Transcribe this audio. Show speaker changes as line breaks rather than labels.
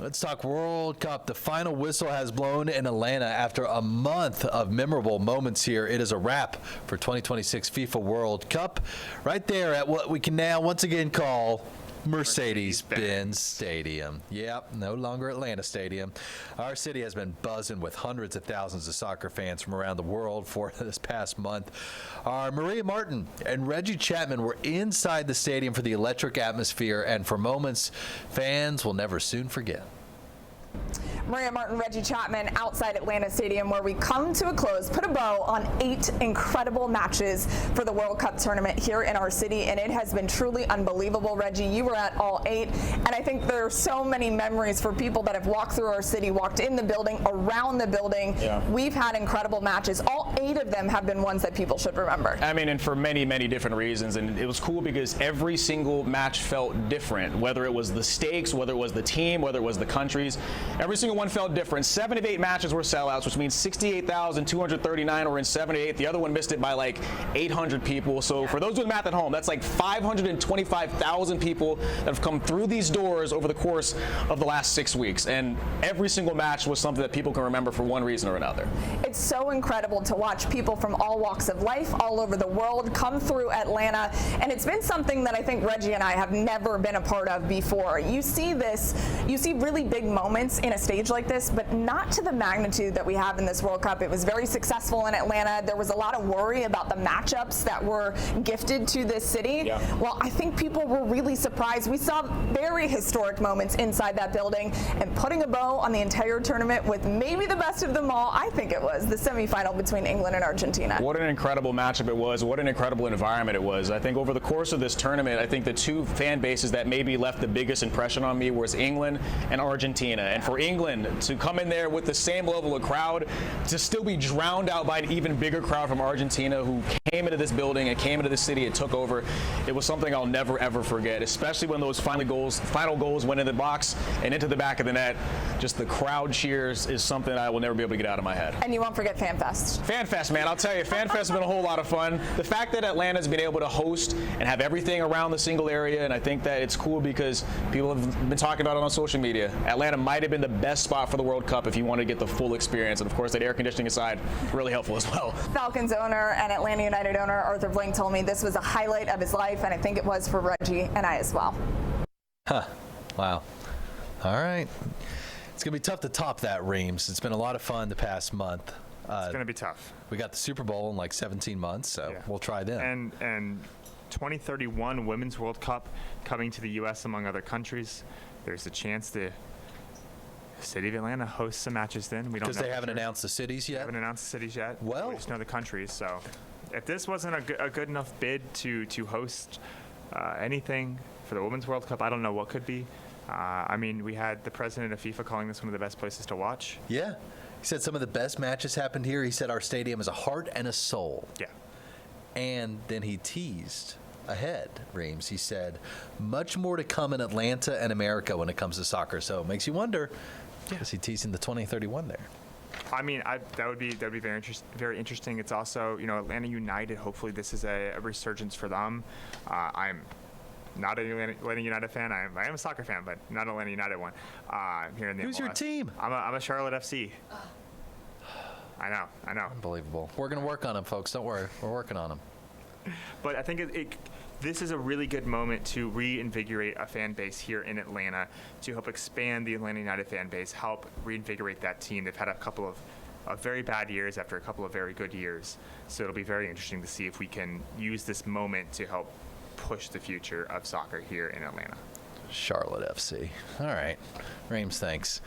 Let's talk World Cup. The final whistle has blown in Atlanta after a month of memorable moments here. It is a wrap for 2026 FIFA World Cup right there at what we can now once again call Mercedes-Benz Stadium. Yep, no longer Atlanta Stadium. Our city has been buzzing with hundreds of thousands of soccer fans from around the world for this past month. Our Martin and Reggie Chatman were inside the stadium for the electric atmosphere, and for moments fans will never soon forget.
Martin, Reggie Chatman outside Atlanta Stadium, where we come to a close, put a bow on 8 incredible matches for the World Cup tournament here in our city, and it has been truly unbelievable. Reggie, you were at all 8, and I think there are so many memories for people that have walked through our city, walked in the building, around the building. Yeah. We've had incredible matches. All 8 of them have been ones that people should remember.
I mean, and for many, many different reasons, and it was cool because every single match felt different, whether it was the stakes, whether it was the team, whether it was the countries. Every single one felt different. 7 of 8 matches were sellouts, which means 68,239 were in 7 of 8. The other one missed it by like 800 people. So for those doing math at home, that's like 525,000 people that have come through these doors over the course of the last 6 weeks. And every single match was something that people can remember for one reason or another.
It's so incredible to watch people from all walks of life, all over the world, come through Atlanta. And it's been something that I think Reggie and I have never been a part of before. You see really big moments in a stage like this, but not to the magnitude that we have in this World Cup. It was very successful in Atlanta. There was a lot of worry about the matchups that were gifted to this city. Yeah. Well, I think people were really surprised. We saw very historic moments inside that building, and putting a bow on the entire tournament with maybe the best of them all, I think it was the semifinal between England and Argentina.
What an incredible matchup it was. What an incredible environment it was. I think over the course of this tournament, I think the 2 fan bases that maybe left the biggest impression on me was England and Argentina. And for England to come in there with the same level of crowd, to still be drowned out by an even bigger crowd from Argentina who came into this building and came into the city and took over, it was something I'll never ever forget, especially when those final goals went in the box and into the back of the net. Just the crowd cheers is something I will never be able to get out of my head.
And you won't forget FanFest.
FanFest, man, I'll tell you, FanFest has been a whole lot of fun. The fact that Atlanta's been able to host and have everything around the single area, and I think that it's cool because people have been talking about it on social media. Atlanta might have been the best spot for the World Cup if you want to get the full experience. And of course, that air conditioning aside, really helpful as well.
Falcons owner and Atlanta United owner Arthur Blank told me this was a highlight of his life, and I think it was for Reggie and I as well.
Huh. Wow. All right. It's going to be tough to top that, Reams. It's been a lot of fun the past month.
It's going to be tough.
We got the Super Bowl in like 17 months, so yeah. We'll try them.
And 2031 Women's World Cup coming to the U.S. among other countries. There's a chance the city of Atlanta hosts some matches then. We don't know.
Because they haven't announced the cities yet?
They haven't announced the cities yet.
Well,
we just know the countries. So if this wasn't a good enough bid to host anything for the Women's World Cup, I don't know what could be. I mean, we had the president of FIFA calling this one of the best places to watch.
Yeah. He said some of the best matches happened here. He said our stadium is a heart and a soul.
Yeah.
And then he teased ahead, Reams. He said, much more to come in Atlanta and America when it comes to soccer. So it makes you wonder, is he teasing the 2031 there?
I mean, that would be very interesting. It's also, Atlanta United. Hopefully, this is a resurgence for them. I'm not an Atlanta United fan. I am a soccer fan, but not an Atlanta United one. Here in the
Who's
MLS.
your team?
I'm a Charlotte FC. I know.
Unbelievable. We're going to work on them, folks. Don't worry. We're working on them.
But I think this is a really good moment to reinvigorate a fan base here in Atlanta, to help expand the Atlanta United fan base, help reinvigorate that team. They've had a couple of very bad years after a couple of very good years. So it'll be very interesting to see if we can use this moment to help push the future of soccer here in Atlanta.
Charlotte FC. All right. Reams, thanks.